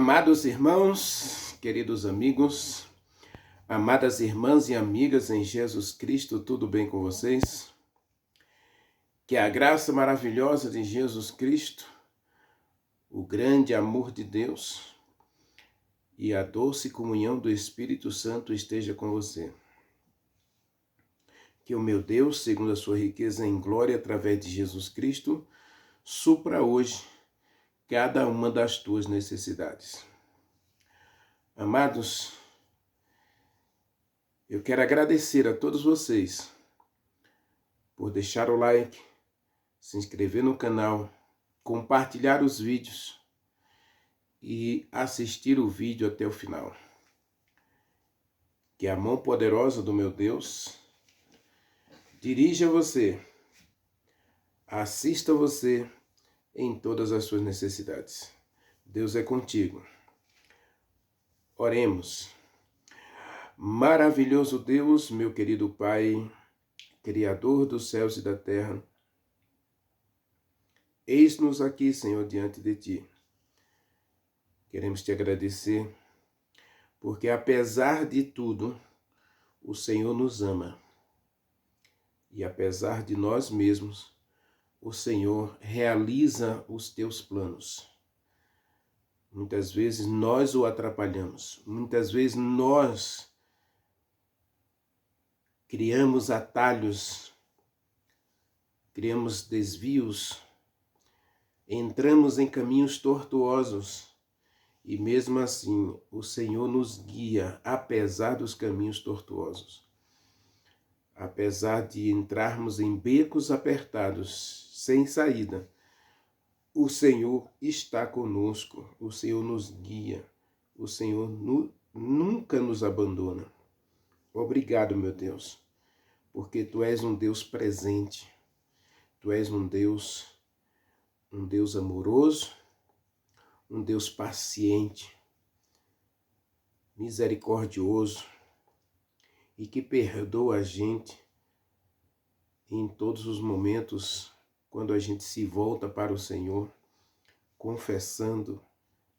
Amados irmãos, queridos amigos, amadas irmãs e amigas em Jesus Cristo, tudo bem com vocês? Que a graça maravilhosa de Jesus Cristo, o grande amor de Deus e a doce comunhão do Espírito Santo esteja com você. Que o meu Deus, segundo a sua riqueza em glória através de Jesus Cristo, supra hoje cada uma das tuas necessidades. Amados, eu quero agradecer a todos vocês por deixar o like, se inscrever no canal, compartilhar os vídeos e assistir o vídeo até o final. Que a mão poderosa do meu Deus dirija você, assista você em todas as suas necessidades. Deus é contigo. Oremos. Maravilhoso Deus, meu querido Pai, Criador dos céus e da terra, eis-nos aqui, Senhor, diante de Ti. Queremos Te agradecer, porque apesar de tudo, o Senhor nos ama. E apesar de nós mesmos, o Senhor realiza os Teus planos. Muitas vezes nós o atrapalhamos, muitas vezes nós criamos atalhos, criamos desvios, entramos em caminhos tortuosos e mesmo assim o Senhor nos guia apesar dos caminhos tortuosos. Apesar de entrarmos em becos apertados, sem saída, o Senhor está conosco, o Senhor nos guia, o Senhor nunca nos abandona. Obrigado, meu Deus, porque Tu és um Deus presente, Tu és um Deus amoroso, um Deus paciente, misericordioso e que perdoa a gente em todos os momentos quando a gente se volta para o Senhor, confessando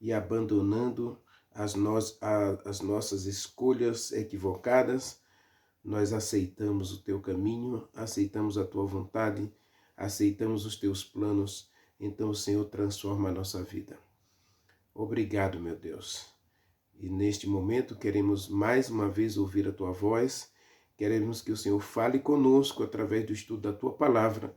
e abandonando as nossas escolhas equivocadas. Nós aceitamos o Teu caminho, aceitamos a Tua vontade, aceitamos os Teus planos. Então o Senhor transforma a nossa vida. Obrigado, meu Deus. E neste momento queremos mais uma vez ouvir a Tua voz, queremos que o Senhor fale conosco através do estudo da Tua palavra.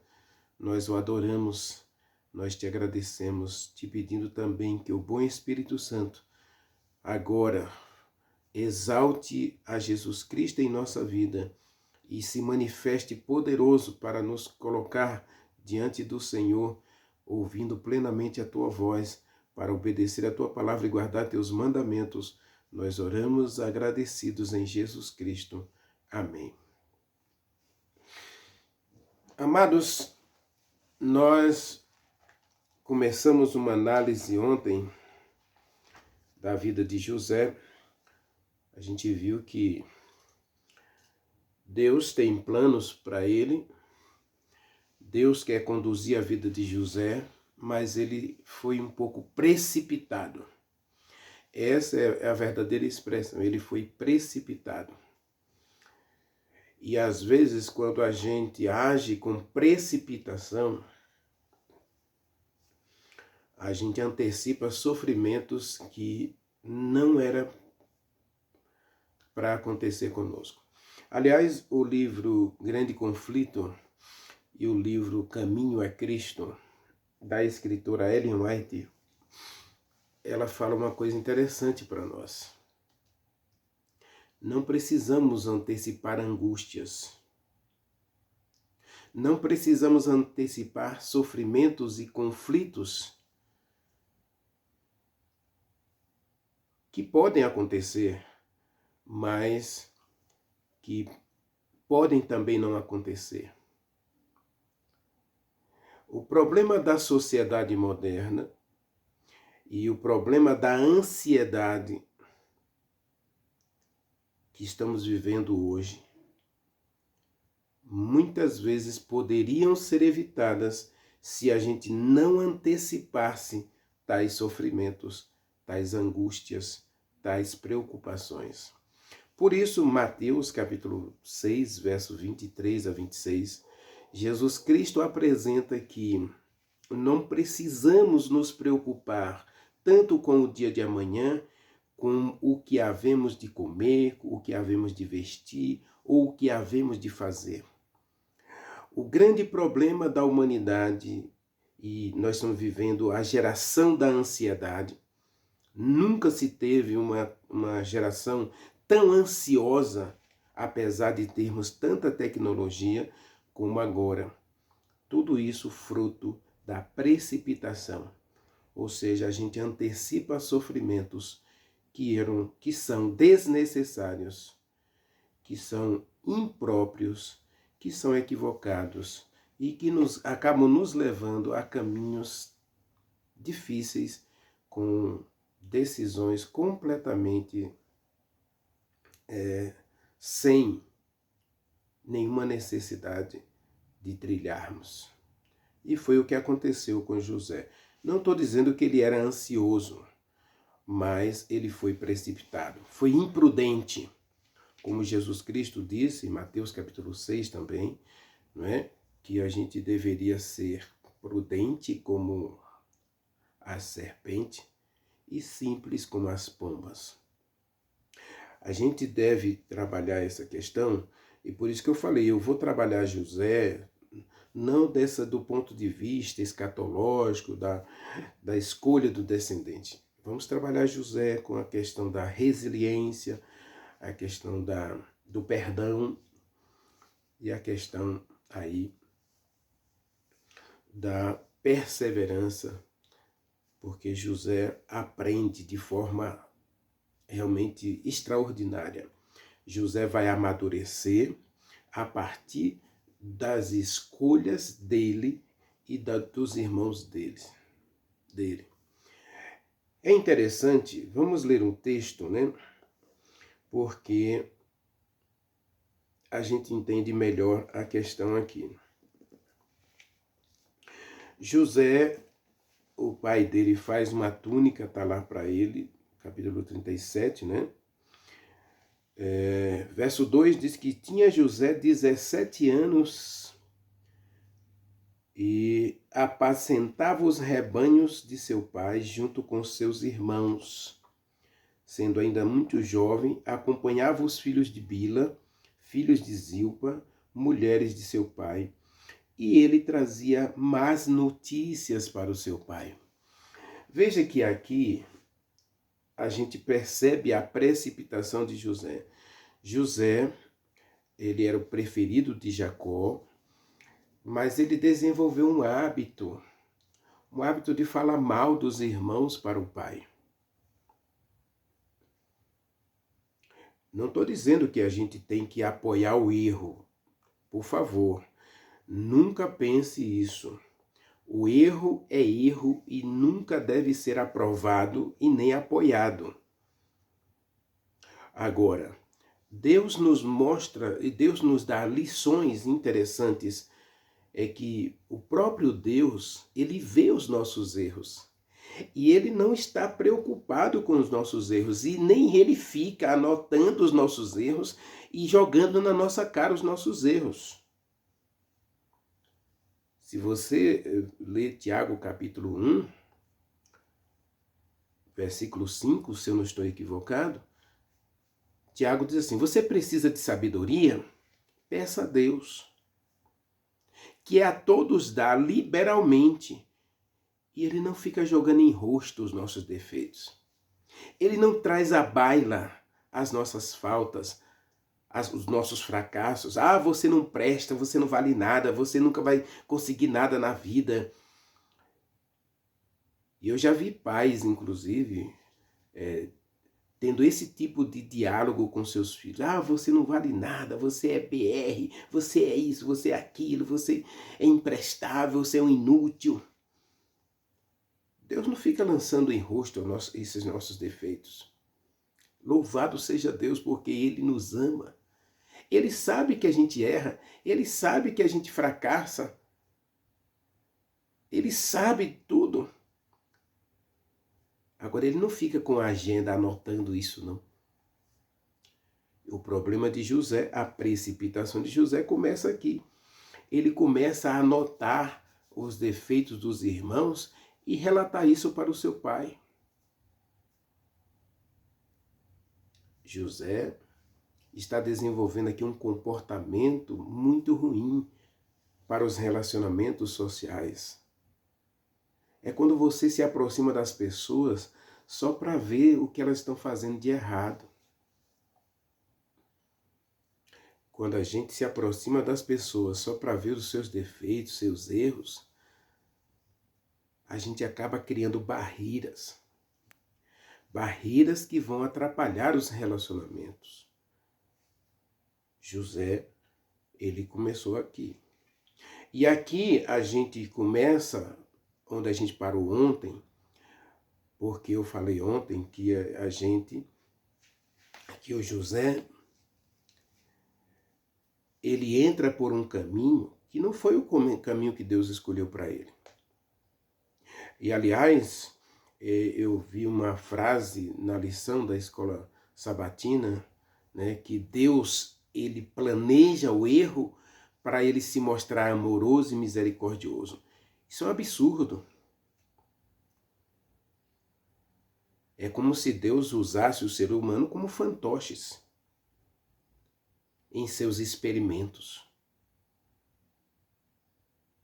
Nós o adoramos, nós Te agradecemos, Te pedindo também que o bom Espírito Santo agora exalte a Jesus Cristo em nossa vida e se manifeste poderoso para nos colocar diante do Senhor, ouvindo plenamente a Tua voz, para obedecer a Tua palavra e guardar Teus mandamentos. Nós oramos agradecidos em Jesus Cristo. Amém. Amados, nós começamos uma análise ontem da vida de José. A gente viu que Deus tem planos para ele, Deus quer conduzir a vida de José, mas ele foi um pouco precipitado. Essa é a verdadeira expressão, ele foi precipitado. E às vezes, quando a gente age com precipitação, a gente antecipa sofrimentos que não era para acontecer conosco. Aliás, o livro Grande Conflito e o livro Caminho a Cristo, da escritora Ellen White, ela fala uma coisa interessante para nós. Não precisamos antecipar angústias. Não precisamos antecipar sofrimentos e conflitos que podem acontecer, mas que podem também não acontecer. O problema da sociedade moderna e o problema da ansiedade que estamos vivendo hoje, muitas vezes poderiam ser evitadas se a gente não antecipasse tais sofrimentos tais angústias, tais preocupações. Por isso, Mateus capítulo 6, verso 23 a 26, Jesus Cristo apresenta que não precisamos nos preocupar tanto com o dia de amanhã, com o que havemos de comer, o que havemos de vestir ou o que havemos de fazer. O grande problema da humanidade, e nós estamos vivendo a geração da ansiedade, nunca se teve uma geração tão ansiosa, apesar de termos tanta tecnologia como agora. Tudo isso fruto da precipitação, ou seja, a gente antecipa sofrimentos que são desnecessários, que são impróprios, que são equivocados e que acabam nos levando a caminhos difíceis, com decisões completamente sem nenhuma necessidade de trilharmos. E foi o que aconteceu com José. Não estou dizendo que ele era ansioso, mas ele foi precipitado, foi imprudente. Como Jesus Cristo disse, em Mateus capítulo 6 também, não é? Que a gente deveria ser prudente como a serpente e simples como as pombas. A gente deve trabalhar essa questão, e por isso que eu falei, eu vou trabalhar José, não do ponto de vista escatológico, da escolha do descendente. Vamos trabalhar José com a questão da resiliência, a questão do perdão e a questão aí da perseverança, porque José aprende de forma realmente extraordinária. José vai amadurecer a partir das escolhas dele e dos irmãos dele. É interessante, vamos ler um texto, né? Porque a gente entende melhor a questão aqui. José, o pai dele faz uma túnica, está lá para ele, capítulo 37, né? Verso 2 diz que tinha José 17 anos e apacentava os rebanhos de seu pai junto com seus irmãos. Sendo ainda muito jovem, acompanhava os filhos de Bila, filhos de Zilpa, mulheres de seu pai, e ele trazia más notícias para o seu pai. Veja que aqui a gente percebe a precipitação de José. José, ele era o preferido de Jacó, mas ele desenvolveu um hábito de falar mal dos irmãos para o pai. Não estou dizendo que a gente tem que apoiar o erro. Por favor, nunca pense isso. O erro é erro e nunca deve ser aprovado e nem apoiado. Agora, Deus nos mostra e Deus nos dá lições interessantes. É que o próprio Deus, ele vê os nossos erros. E ele não está preocupado com os nossos erros, e nem ele fica anotando os nossos erros e jogando na nossa cara os nossos erros. Se você ler Tiago capítulo 1, versículo 5, se eu não estou equivocado, Tiago diz assim: você precisa de sabedoria? Peça a Deus, que a todos dá liberalmente. E ele não fica jogando em rosto os nossos defeitos. Ele não traz à baila as nossas faltas, os nossos fracassos. Ah, você não presta, você não vale nada, você nunca vai conseguir nada na vida. E eu já vi pais, inclusive, tendo esse tipo de diálogo com seus filhos. Ah, você não vale nada, você é BR, você é isso, você é aquilo, você é imprestável, você é um inútil. Deus não fica lançando em rosto esses nossos defeitos. Louvado seja Deus, porque Ele nos ama. Ele sabe que a gente erra, Ele sabe que a gente fracassa. Ele sabe tudo. Agora, ele não fica com a agenda anotando isso, não. O problema de José, a precipitação de José começa aqui. Ele começa a anotar os defeitos dos irmãos e relatar isso para o seu pai. José está desenvolvendo aqui um comportamento muito ruim para os relacionamentos sociais. É quando você se aproxima das pessoas só para ver o que elas estão fazendo de errado. Quando a gente se aproxima das pessoas só para ver os seus defeitos, seus erros, a gente acaba criando barreiras. Barreiras que vão atrapalhar os relacionamentos. José, ele começou aqui. E aqui a gente começa onde a gente parou ontem, porque eu falei ontem que que o José, ele entra por um caminho que não foi o caminho que Deus escolheu para ele. E, aliás, eu vi uma frase na lição da escola sabatina, né, que Deus, ele planeja o erro para ele se mostrar amoroso e misericordioso. Isso é um absurdo. É como se Deus usasse o ser humano como fantoches em seus experimentos.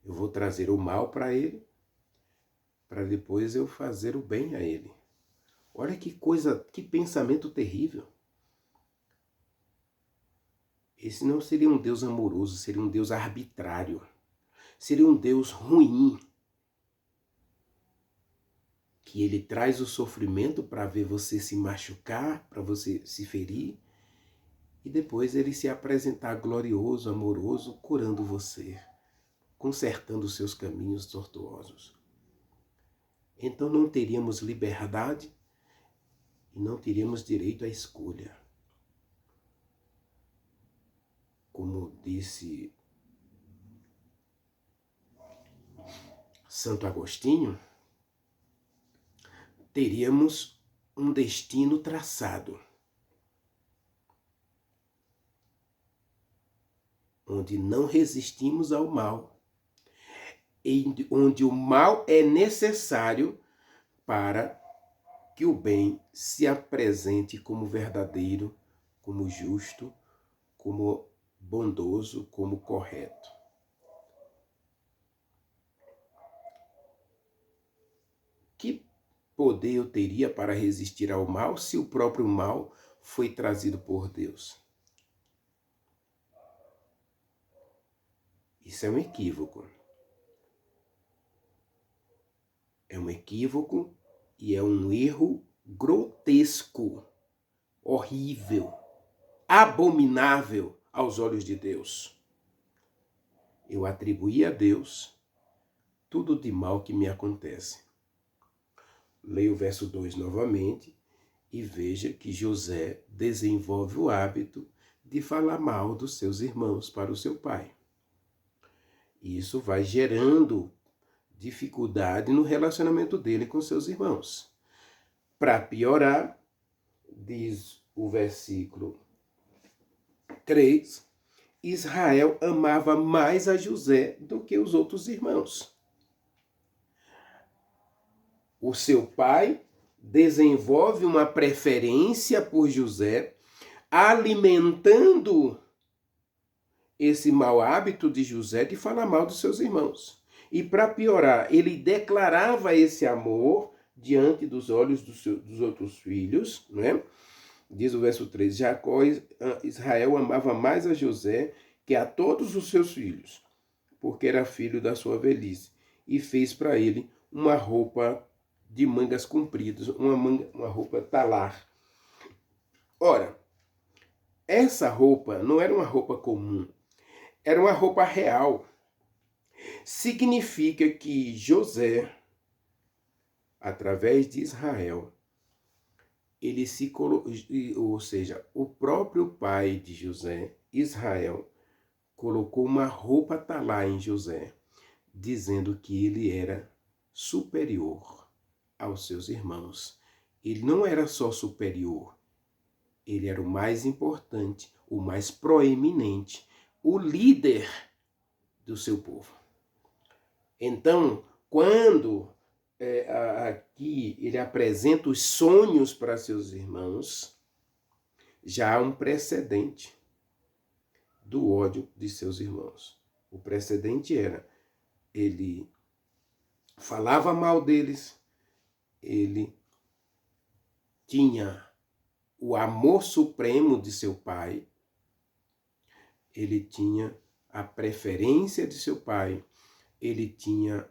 Eu vou trazer o mal para ele, para depois eu fazer o bem a ele. Olha que coisa, que pensamento terrível. Esse não seria um Deus amoroso, seria um Deus arbitrário. Seria um Deus ruim. Que ele traz o sofrimento para ver você se machucar, para você se ferir, e depois ele se apresentar glorioso, amoroso, curando você, consertando os seus caminhos tortuosos. Então não teríamos liberdade e não teríamos direito à escolha. Como disse Santo Agostinho, teríamos um destino traçado, onde não resistimos ao mal, e onde o mal é necessário para que o bem se apresente como verdadeiro, como justo, como bondoso, como correto. Que poder eu teria para resistir ao mal se o próprio mal foi trazido por Deus? Isso é um equívoco. É um equívoco e é um erro grotesco, horrível, abominável aos olhos de Deus. Eu atribuí a Deus tudo de mal que me acontece. Leia o verso 2 novamente e veja que José desenvolve o hábito de falar mal dos seus irmãos para o seu pai. Isso vai gerando dificuldade no relacionamento dele com seus irmãos. Para piorar, diz o versículo 3, Israel amava mais a José do que os outros irmãos. O seu pai desenvolve uma preferência por José, alimentando esse mau hábito de José de falar mal dos seus irmãos. E para piorar, ele declarava esse amor diante dos olhos dos outros filhos, né? Diz o verso 3, Israel amava mais a José que a todos os seus filhos, porque era filho da sua velhice, e fez para ele uma roupa de mangas compridas, uma roupa talar. Ora, essa roupa não era uma roupa comum, era uma roupa real. Significa que José, através de Israel, ele se colocou, ou seja, o próprio pai de José, Israel, colocou uma roupa talar em José, dizendo que ele era superior aos seus irmãos, ele não era só superior, ele era o mais importante, o mais proeminente, o líder do seu povo. Então, quando aqui ele apresenta os sonhos para seus irmãos, já há um precedente do ódio de seus irmãos. O precedente era, ele falava mal deles, ele tinha o amor supremo de seu pai, ele tinha a preferência de seu pai, ele tinha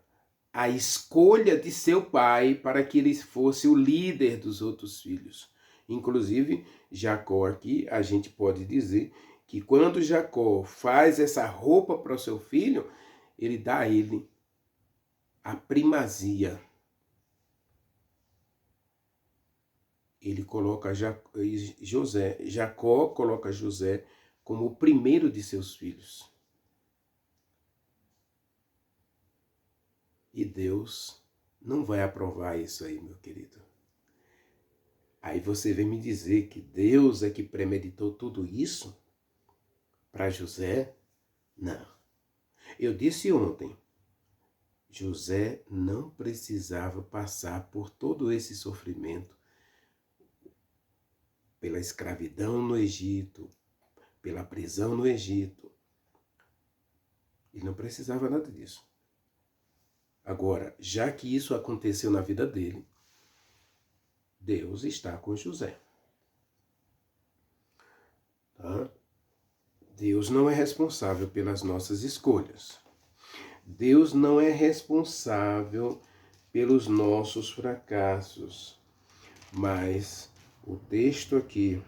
a escolha de seu pai para que ele fosse o líder dos outros filhos. Inclusive, Jacó aqui, a gente pode dizer que quando Jacó faz essa roupa para o seu filho, ele dá a ele a primazia. Ele coloca Jacó coloca José como o primeiro de seus filhos. E Deus não vai aprovar isso aí, meu querido. Aí você vem me dizer que Deus é que premeditou tudo isso para José? Não. Eu disse ontem, José não precisava passar por todo esse sofrimento, pela escravidão no Egito, pela prisão no Egito. Ele não precisava nada disso. Agora, já que isso aconteceu na vida dele, Deus está com José. Tá? Deus não é responsável pelas nossas escolhas. Deus não é responsável pelos nossos fracassos. Mas o texto aqui,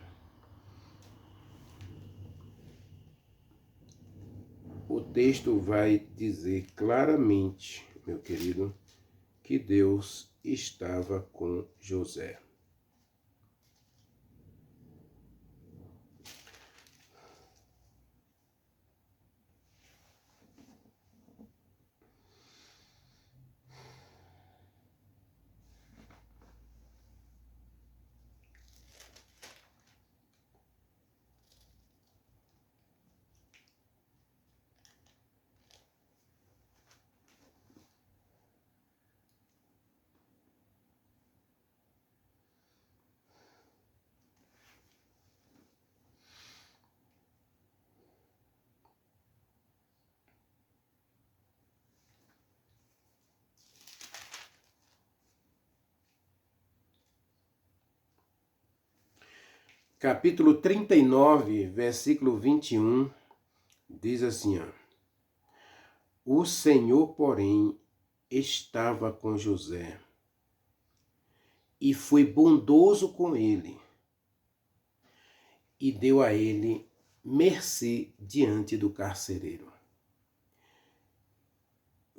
o texto vai dizer claramente, meu querido, que Deus estava com José. Capítulo 39, versículo 21, diz assim, ó, o Senhor, porém, estava com José e foi bondoso com ele e deu a ele mercê diante do carcereiro.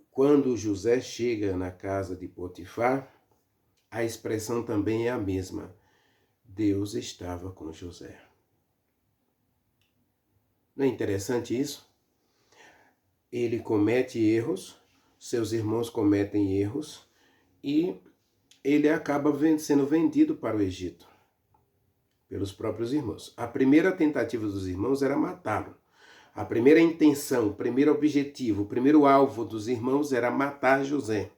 Quando José chega na casa de Potifar, a expressão também é a mesma. Deus estava com José. Não é interessante isso? Ele comete erros, seus irmãos cometem erros e ele acaba sendo vendido para o Egito pelos próprios irmãos. A primeira tentativa dos irmãos era matá-lo. A primeira intenção, o primeiro objetivo, o primeiro alvo dos irmãos era matar José.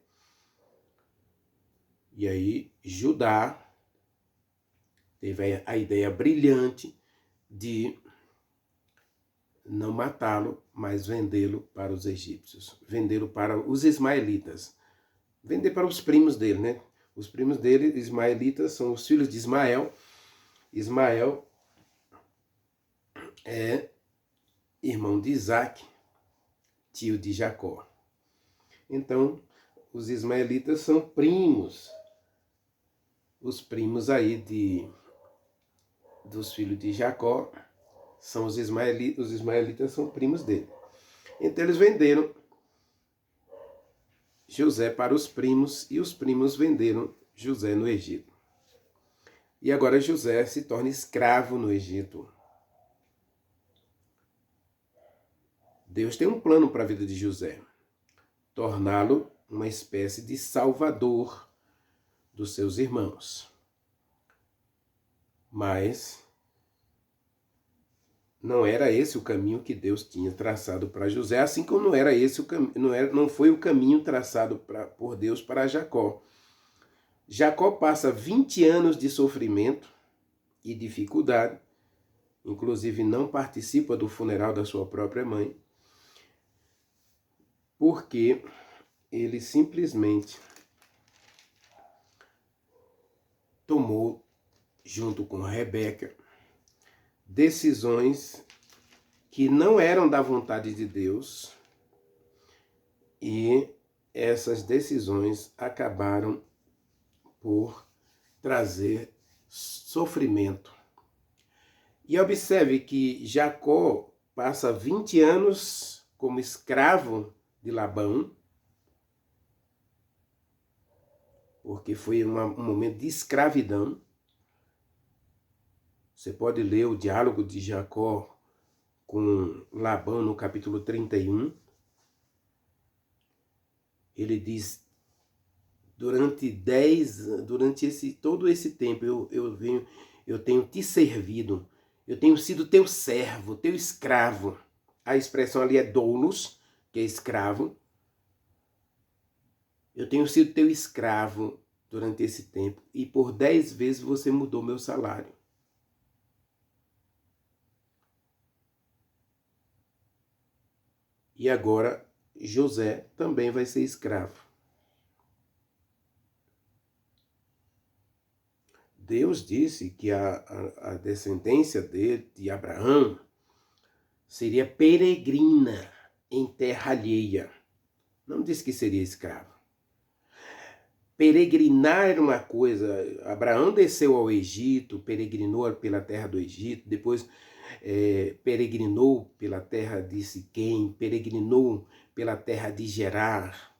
E aí Judá teve a ideia brilhante de não matá-lo, mas vendê-lo para os egípcios, vendê-lo para os ismaelitas, vender para os primos dele, né? Os primos dele, ismaelitas, são os filhos de Ismael. Ismael é irmão de Isaac, tio de Jacó. Então, os ismaelitas são primos, os primos aí dos filhos de Jacó, são os ismaelitas são primos dele. Então eles venderam José para os primos e os primos venderam José no Egito. E agora José se torna escravo no Egito. Deus tem um plano para a vida de José, torná-lo uma espécie de salvador dos seus irmãos. Mas não era esse o caminho que Deus tinha traçado para José, assim como não era esse o caminho, não foi o caminho traçado por Deus para Jacó. Jacó passa 20 anos de sofrimento e dificuldade, inclusive não participa do funeral da sua própria mãe, porque ele simplesmente tomou, junto com Rebeca, decisões que não eram da vontade de Deus, e essas decisões acabaram por trazer sofrimento. E observe que Jacó passa 20 anos como escravo de Labão, porque foi um momento de escravidão. Você pode ler o diálogo de Jacó com Labão no capítulo 31. Ele diz: durante todo esse tempo eu tenho te servido, eu tenho sido teu servo, teu escravo. A expressão ali é doulos, que é escravo. Eu tenho sido teu escravo durante esse tempo, e por 10 vezes você mudou meu salário. E agora José também vai ser escravo. Deus disse que a descendência de Abraão seria peregrina em terra alheia. Não disse que seria escravo. Peregrinar era uma coisa. Abraão desceu ao Egito, peregrinou pela terra do Egito, depois peregrinou pela terra de Siquém, peregrinou pela terra de Gerar,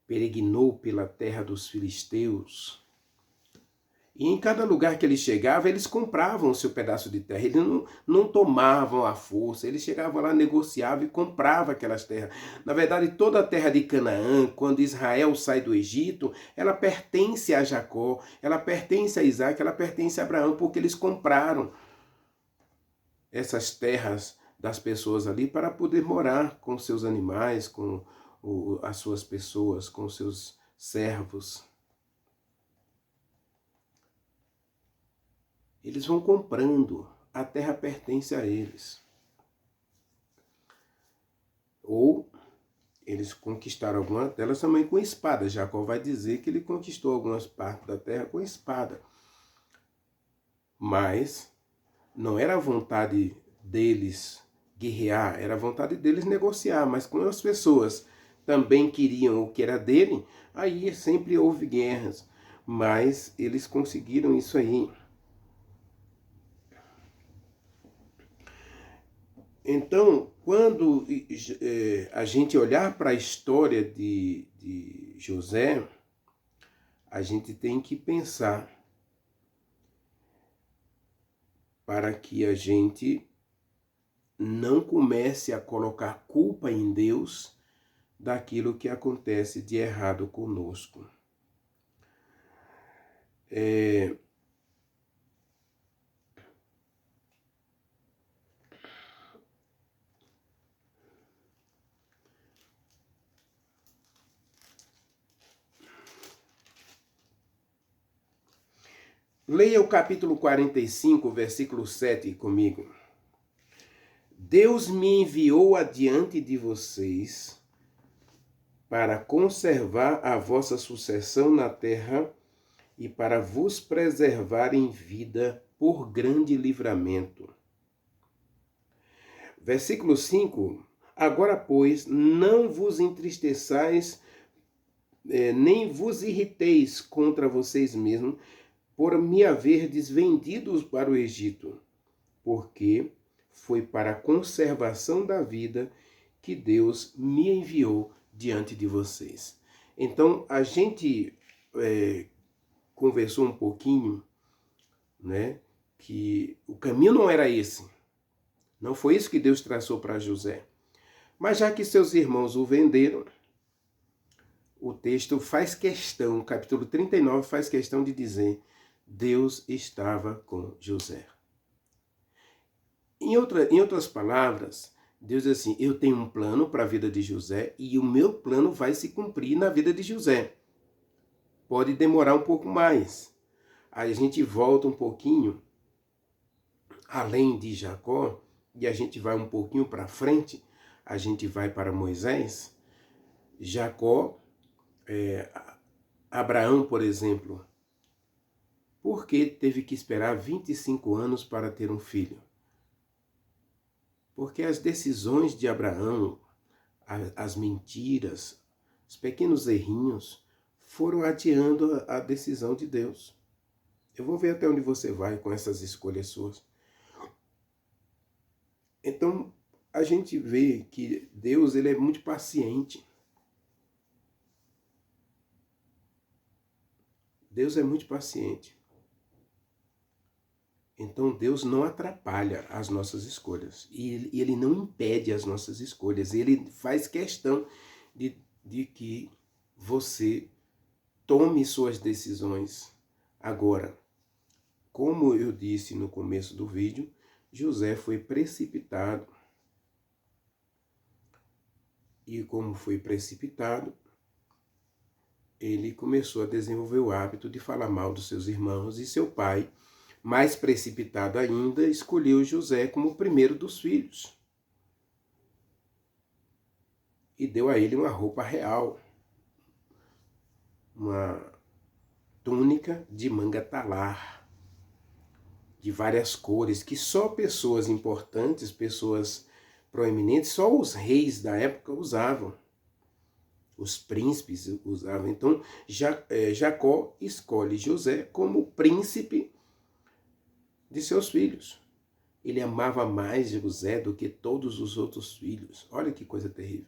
peregrinou pela terra dos filisteus. E em cada lugar que ele chegava, eles compravam o seu pedaço de terra. Eles não tomavam à força. Eles chegavam lá, negociavam e compravam aquelas terras. Na verdade, toda a terra de Canaã, quando Israel sai do Egito, ela pertence a Jacó, ela pertence a Isaac, ela pertence a Abraão, porque eles compraram essas terras das pessoas ali para poder morar com seus animais, com as suas pessoas, com seus servos. Eles vão comprando, a terra pertence a eles. Ou eles conquistaram algumas delas também com espada. Jacó vai dizer que ele conquistou algumas partes da terra com espada. Mas não era a vontade deles guerrear, era a vontade deles negociar. Mas quando as pessoas também queriam o que era dele, aí sempre houve guerras. Mas eles conseguiram isso aí. Então, quando a gente olhar para a história de José, a gente tem que pensar para que a gente não comece a colocar culpa em Deus daquilo que acontece de errado conosco. Leia o capítulo 45, versículo 7 comigo. Deus me enviou adiante de vocês para conservar a vossa sucessão na terra e para vos preservar em vida por grande livramento. Versículo 5. Agora, pois, não vos entristeçais, nem vos irriteis contra vocês mesmos, por me haverdes vendidos para o Egito, porque foi para a conservação da vida que Deus me enviou diante de vocês. Então, a gente conversou um pouquinho, né, que o caminho não era esse. Não foi isso que Deus traçou para José. Mas já que seus irmãos o venderam, o texto faz questão, o capítulo 39 faz questão de dizer: Deus estava com José. Em outras palavras, Deus diz assim, eu tenho um plano para a vida de José e o meu plano vai se cumprir na vida de José. Pode demorar um pouco mais. Aí a gente volta um pouquinho além de Jacó e a gente vai um pouquinho para frente, a gente vai para Moisés. Jacó, Abraão, por exemplo, por que teve que esperar 25 anos para ter um filho? Porque as decisões de Abraão, as mentiras, os pequenos errinhos, foram adiando a decisão de Deus. Eu vou ver até onde você vai com essas escolhas suas. Então, a gente vê que Deus ele é muito paciente. Deus é muito paciente. Então, Deus não atrapalha as nossas escolhas. E Ele não impede as nossas escolhas. Ele faz questão de que você tome suas decisões. Agora, como eu disse no começo do vídeo, José foi precipitado. E como foi precipitado, ele começou a desenvolver o hábito de falar mal dos seus irmãos e seu pai, mais precipitado ainda, escolheu José como o primeiro dos filhos. E deu a ele uma roupa real, uma túnica de manga talar, de várias cores, que só pessoas importantes, pessoas proeminentes, só os reis da época usavam. Os príncipes usavam. Então, Jacó escolhe José como príncipe de seus filhos. Ele amava mais José do que todos os outros filhos. Olha que coisa terrível.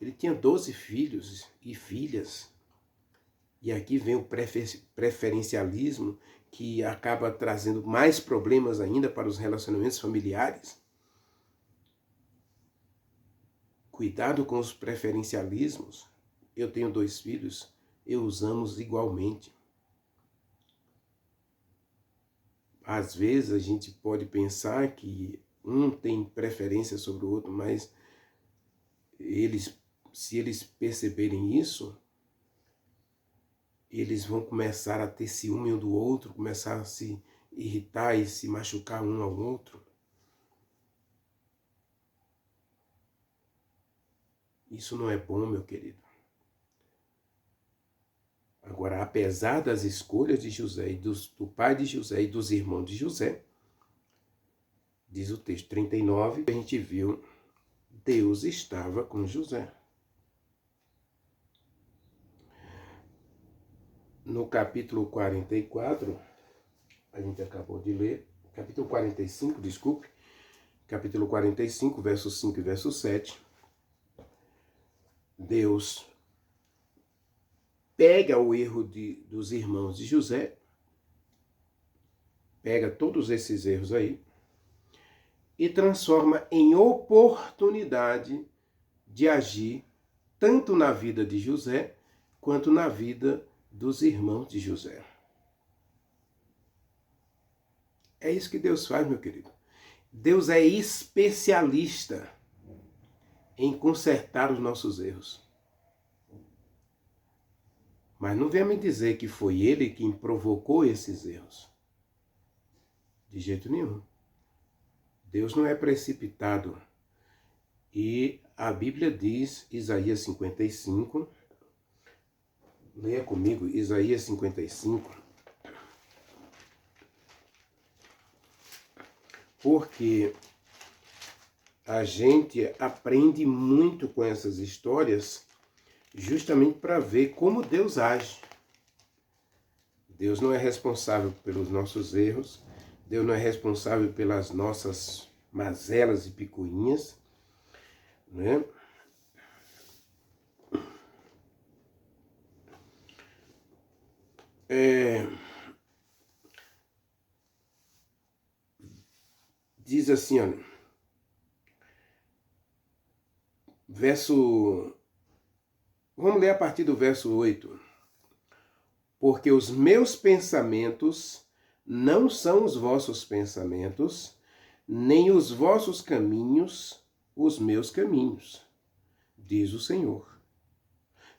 Ele tinha 12 filhos e filhas. E aqui vem o preferencialismo, que acaba trazendo mais problemas ainda para os relacionamentos familiares. Cuidado com os preferencialismos. Eu tenho 2 filhos, eu os amo igualmente. Às vezes a gente pode pensar que um tem preferência sobre o outro, mas se eles perceberem isso, eles vão começar a ter ciúme um do outro, começar a se irritar e se machucar um ao outro. Isso não é bom, meu querido. Agora, apesar das escolhas de José, do pai de José e dos irmãos de José, diz o texto 39, a gente viu, Deus estava com José. No capítulo 44, a gente acabou de ler, capítulo 45, desculpe, capítulo 45, versos 5 e verso 7, Deus pega o erro dos irmãos de José, pega todos esses erros aí, e transforma em oportunidade de agir tanto na vida de José, quanto na vida dos irmãos de José. É isso que Deus faz, meu querido. Deus é especialista em consertar os nossos erros. Mas não venha me dizer que foi Ele quem provocou esses erros. De jeito nenhum. Deus não é precipitado. E a Bíblia diz, Isaías 55, leia comigo, Isaías 55, porque a gente aprende muito com essas histórias justamente para ver como Deus age. Deus não é responsável pelos nossos erros, Deus não é responsável pelas nossas mazelas e picuinhas, né? Diz assim, olha, vamos ler a partir do verso 8. Porque os meus pensamentos não são os vossos pensamentos, nem os vossos caminhos os meus caminhos, diz o Senhor.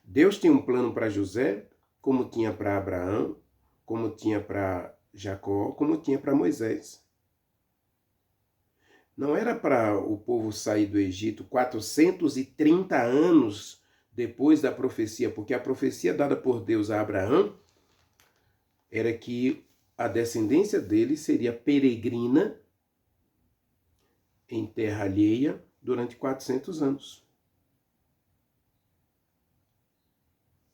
Deus tinha um plano para José, como tinha para Abraão, como tinha para Jacó, como tinha para Moisés. Não era para o povo sair do Egito 430 anos depois da profecia, porque a profecia dada por Deus a Abraão era que a descendência dele seria peregrina em terra alheia durante 400 anos.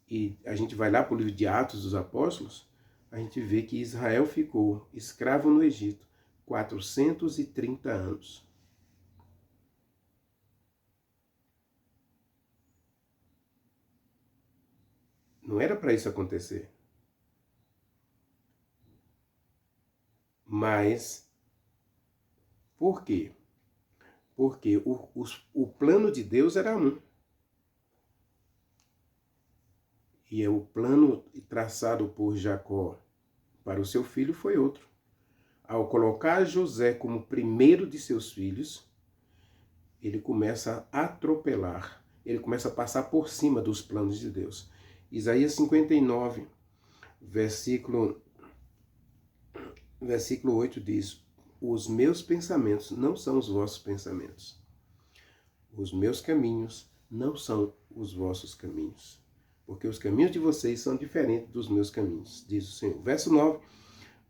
E a gente vai lá para o livro de Atos dos Apóstolos, a gente vê que Israel ficou escravo no Egito 430 anos. Não era para isso acontecer. Mas, por quê? Porque o plano de Deus era um. E o plano traçado por Jacó para o seu filho foi outro. Ao colocar José como primeiro de seus filhos, ele começa a atropelar, ele começa a passar por cima dos planos de Deus. Isaías 59, versículo 8 diz: os meus pensamentos não são os vossos pensamentos. Os meus caminhos não são os vossos caminhos. Porque os caminhos de vocês são diferentes dos meus caminhos, diz o Senhor. Verso 9: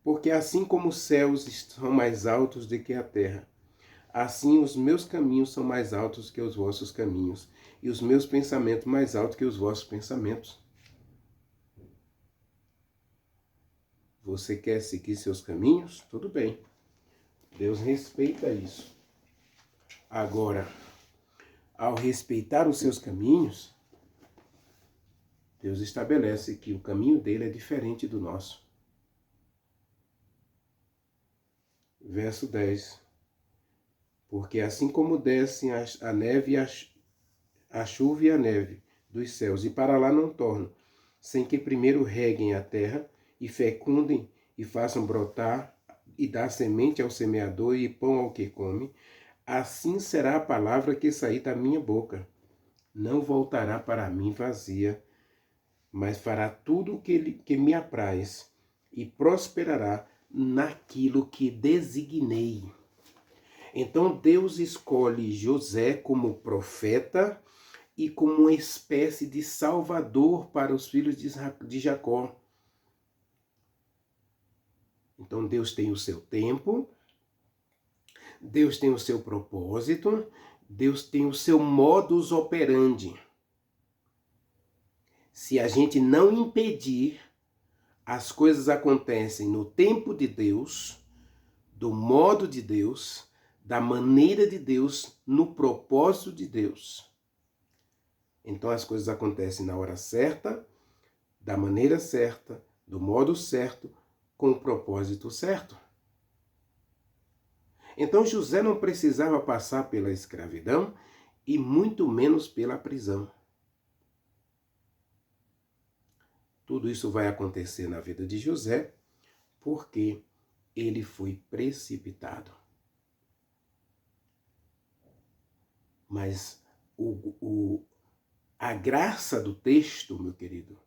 porque assim como os céus são mais altos do que a terra, assim os meus caminhos são mais altos que os vossos caminhos, e os meus pensamentos mais altos que os vossos pensamentos. Você quer seguir seus caminhos? Tudo bem. Deus respeita isso. Agora, ao respeitar os seus caminhos, Deus estabelece que o caminho dele é diferente do nosso. Verso 10. Porque assim como descem a neve, a chuva e a neve dos céus, e para lá não tornam, sem que primeiro reguem a terra, e fecundem, e façam brotar, e dar semente ao semeador, e pão ao que come, assim será a palavra que sair da minha boca. Não voltará para mim vazia, mas fará tudo o que me apraz, e prosperará naquilo que designei. Então Deus escolhe José como profeta e como uma espécie de salvador para os filhos de Jacó. Então Deus tem o seu tempo, Deus tem o seu propósito, Deus tem o seu modus operandi. Se a gente não impedir, as coisas acontecem no tempo de Deus, do modo de Deus, da maneira de Deus, no propósito de Deus. Então as coisas acontecem na hora certa, da maneira certa, do modo certo, com o propósito certo. Então José não precisava passar pela escravidão e muito menos pela prisão. Tudo isso vai acontecer na vida de José porque ele foi precipitado. Mas a graça do texto, meu querido,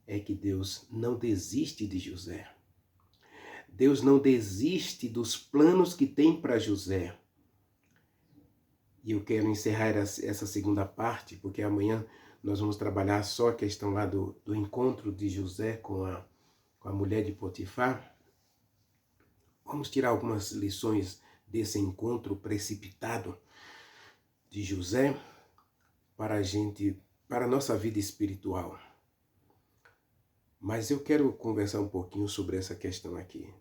é que Deus não desiste de José. Deus não desiste dos planos que tem para José. E eu quero encerrar essa segunda parte, porque amanhã nós vamos trabalhar só a questão lá do encontro de José com a mulher de Potifar. Vamos tirar algumas lições desse encontro precipitado de José para a nossa vida espiritual. Mas eu quero conversar um pouquinho sobre essa questão aqui.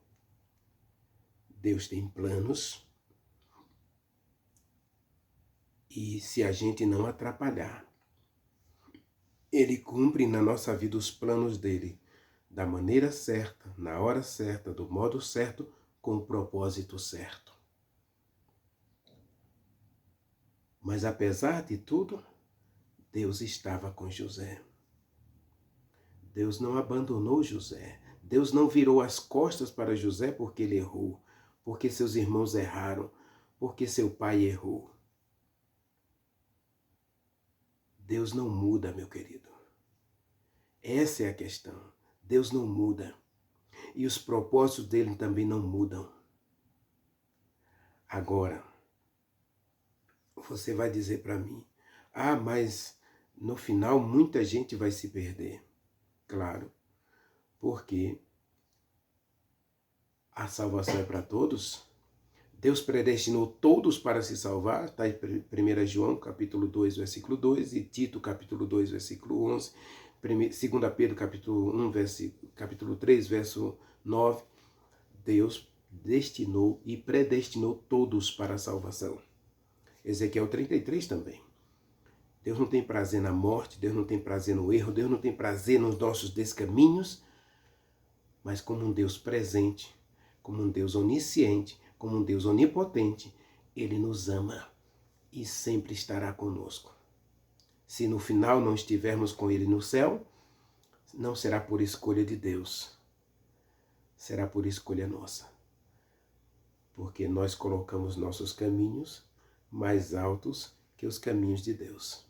Deus tem planos e se a gente não atrapalhar, Ele cumpre na nossa vida os planos dele da maneira certa, na hora certa, do modo certo, com o propósito certo. Mas apesar de tudo, Deus estava com José. Deus não abandonou José. Deus não virou as costas para José porque ele errou, porque seus irmãos erraram, porque seu pai errou. Deus não muda, meu querido. Essa é a questão. Deus não muda. E os propósitos dele também não mudam. Agora, você vai dizer para mim, mas no final muita gente vai se perder. Claro, porque a salvação é para todos. Deus predestinou todos para se salvar, está em 1 João capítulo 2, versículo 2, e Tito capítulo 2, versículo 11, 2 Pedro capítulo 1, capítulo 3, verso 9. Deus destinou e predestinou todos para a salvação. Ezequiel 33 também. Deus não tem prazer na morte, Deus não tem prazer no erro, Deus não tem prazer nos nossos descaminhos, mas como um Deus presente, como um Deus onisciente, como um Deus onipotente, Ele nos ama e sempre estará conosco. Se no final não estivermos com Ele no céu, não será por escolha de Deus, será por escolha nossa. Porque nós colocamos nossos caminhos mais altos que os caminhos de Deus.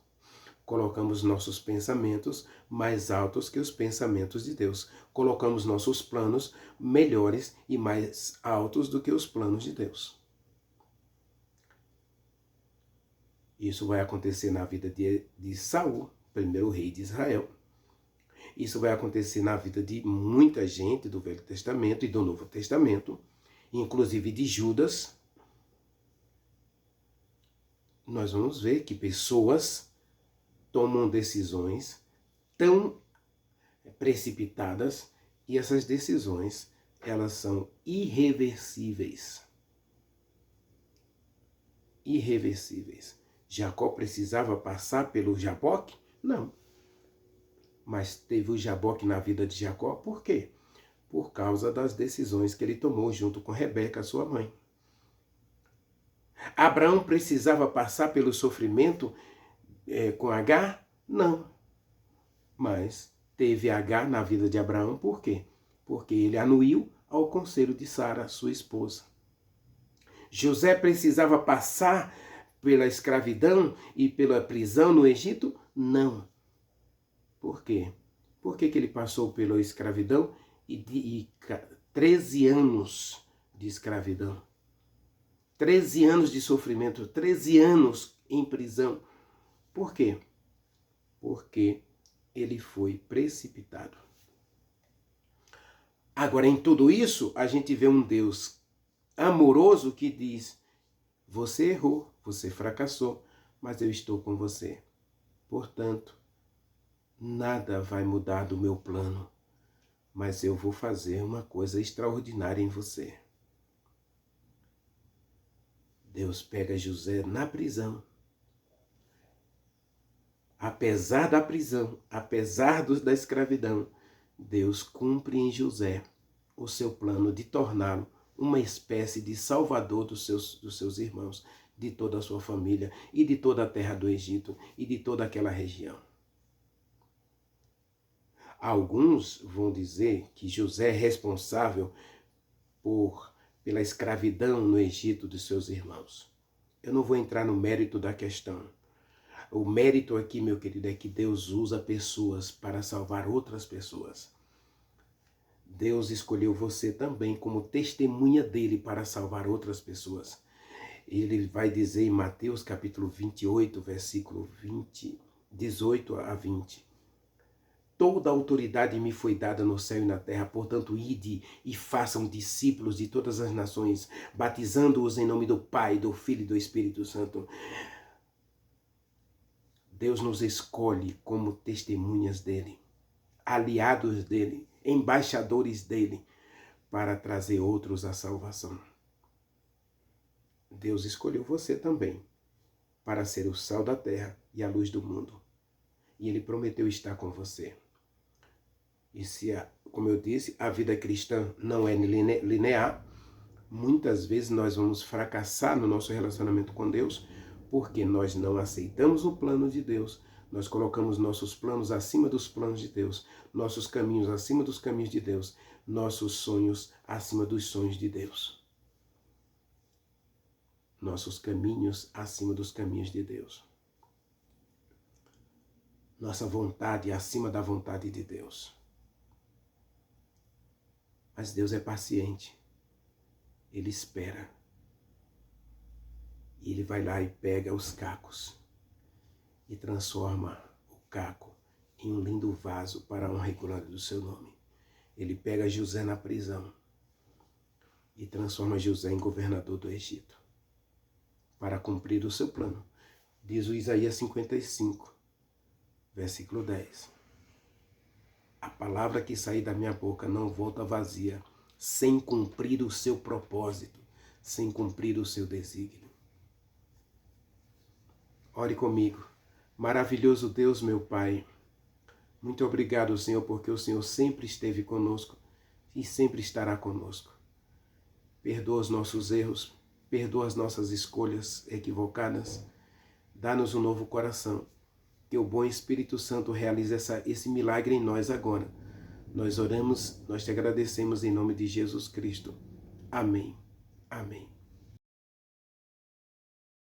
Colocamos nossos pensamentos mais altos que os pensamentos de Deus. Colocamos nossos planos melhores e mais altos do que os planos de Deus. Isso vai acontecer na vida de Saul, primeiro rei de Israel. Isso vai acontecer na vida de muita gente do Velho Testamento e do Novo Testamento, inclusive de Judas. Nós vamos ver que pessoas tomam decisões tão precipitadas e essas decisões, elas são irreversíveis. Irreversíveis. Jacó precisava passar pelo Jaboque? Não. Mas teve o Jaboque na vida de Jacó, por quê? Por causa das decisões que ele tomou junto com Rebeca, sua mãe. Abraão precisava passar pelo sofrimento com Agar? Não. Mas teve Agar na vida de Abraão, por quê? Porque ele anuiu ao conselho de Sara, sua esposa. José precisava passar pela escravidão e pela prisão no Egito? Não. Por quê? Por que ele passou pela escravidão e 13 anos de escravidão? 13 anos de sofrimento, 13 anos em prisão. Por quê? Porque ele foi precipitado. Agora, em tudo isso, a gente vê um Deus amoroso que diz: você errou, você fracassou, mas eu estou com você. Portanto, nada vai mudar do meu plano, mas eu vou fazer uma coisa extraordinária em você. Deus pega José na prisão. Apesar da prisão, apesar da escravidão, Deus cumpre em José o seu plano de torná-lo uma espécie de salvador dos seus irmãos, de toda a sua família e de toda a terra do Egito e de toda aquela região. Alguns vão dizer que José é responsável pela escravidão no Egito dos seus irmãos. Eu não vou entrar no mérito da questão. O mérito aqui, meu querido, é que Deus usa pessoas para salvar outras pessoas. Deus escolheu você também como testemunha dele para salvar outras pessoas. Ele vai dizer em Mateus capítulo 28, versículo 18 a 20. Toda a autoridade me foi dada no céu e na terra, portanto, ide e façam discípulos de todas as nações, batizando-os em nome do Pai, do Filho e do Espírito Santo. Deus nos escolhe como testemunhas dele, aliados dele, embaixadores dele, para trazer outros à salvação. Deus escolheu você também para ser o sal da terra e a luz do mundo. E ele prometeu estar com você. E como eu disse, a vida cristã não é linear. Muitas vezes nós vamos fracassar no nosso relacionamento com Deus porque nós não aceitamos o plano de Deus, Nós colocamos nossos planos acima dos planos de Deus, nossos caminhos acima dos caminhos de Deus, nossos sonhos acima dos sonhos de Deus. Nossos caminhos acima dos caminhos de Deus. Nossa vontade acima da vontade de Deus. Mas Deus é paciente. Ele espera. E Ele vai lá e pega os cacos e transforma o caco em um lindo vaso para a honra e glória do seu nome. Ele pega José na prisão e transforma José em governador do Egito para cumprir o seu plano. Diz o Isaías 55, versículo 10. A palavra que sair da minha boca não volta vazia, sem cumprir o seu propósito, sem cumprir o seu desígnio. Ore comigo. Maravilhoso Deus, meu Pai, muito obrigado, Senhor, porque o Senhor sempre esteve conosco e sempre estará conosco. Perdoa os nossos erros, perdoa as nossas escolhas equivocadas, dá-nos um novo coração. Que o bom Espírito Santo realize esse milagre em nós agora. Nós oramos, nós te agradecemos em nome de Jesus Cristo. Amém. Amém.